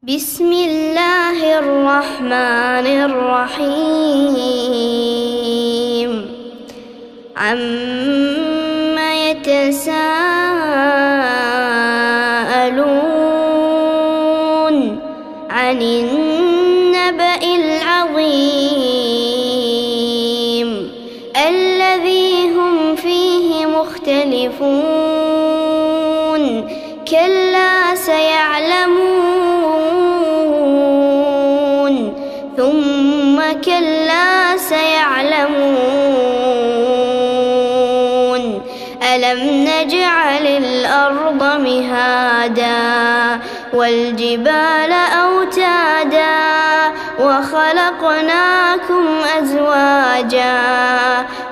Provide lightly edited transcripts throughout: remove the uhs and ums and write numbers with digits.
بسم الله الرحمن الرحيم عما يتساءلون عن النبأ العظيم الذي هم فيه مختلفون كلا سيعلمون ثم كلا سيعلمون ألم نجعل الأرض مهادا والجبال أوتادا وخلقناكم أزواجا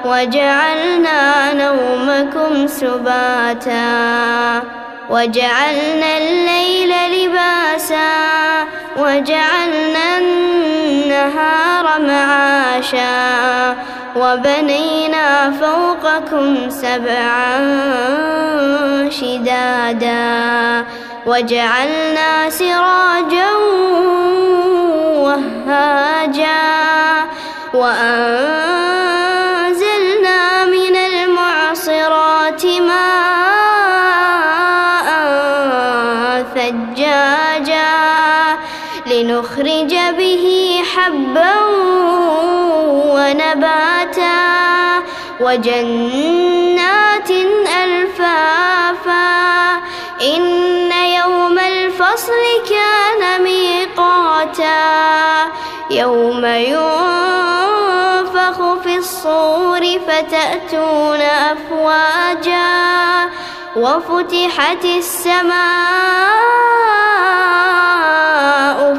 وجعلنا نومكم سباتا وجعلنا الليل لباسا وجعلنا النهار معاشا وبنينا فوقكم سبعا شدادا وجعلنا سراجا وهاجا وأنزلنا من المعصرات ماء ثجاجا لنخرج به حبا ونباتا وجنات ألفافا إن يوم الفصل كان ميقاتا يوم ينفخ في الصور فتأتون أفواجا وفتحت السماء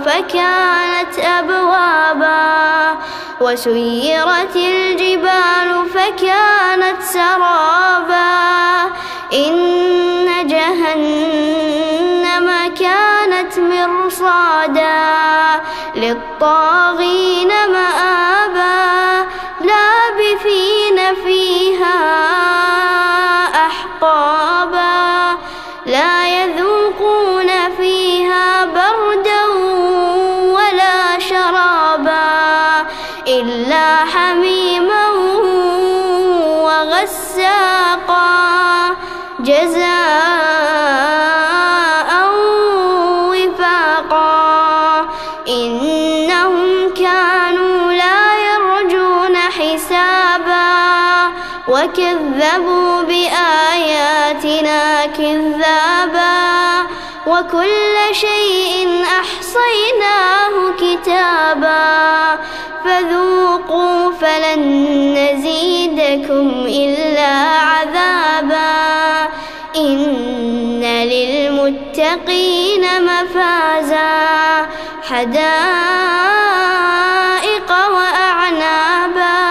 فكانت أبوابا وسيرت الجبال فكانت سرابا إن جهنم كانت مرصادا للطاغين مآبا لابثين فيها أحقابا لا يذوقون فيها بردا ولا شرابا إلا حميما وغساقا جزاء وفاقا إنهم كانوا لا يرجون حسابا وكذبوا بآياتنا كذابا وكل شيء أحصيناه كتابا فذوقوا فلن نزيدكم إلا عذابا إن للمتقين مفازا حدائق وأعنابا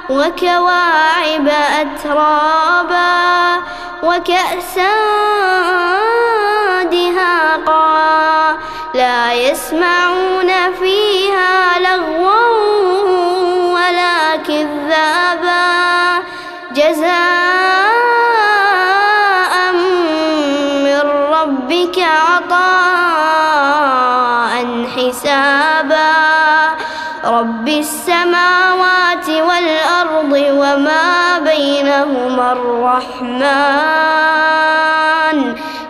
وكواعب أترابا وكأسا دهاقا لا يسمعون فيها لغوا ولا كذابا جزاء من ربك عطاء حسابا رب السماوات والأرض وما بينهما الرحمن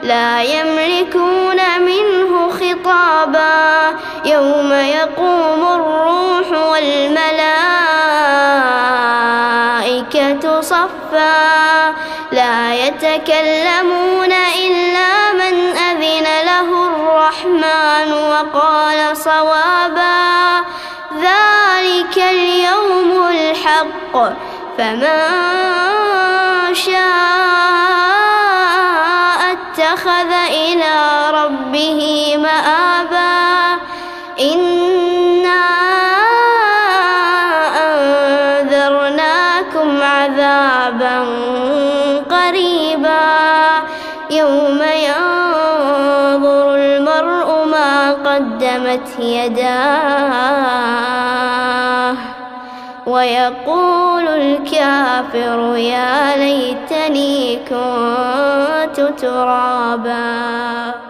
لا يملكون منه خطابا يوم يقوم الروح والملائكة صفا لا يتكلمون إلا من أذن له الرحمن وقال صوابا ذلك اليوم الحق فمن شاء اتخذ إلى ربه مآبا إنا أنذرناكم عذابا قريبا يوم ينظر المرء ما قدمت يداه ويقول الكافر يا ليتني كنت ترابا.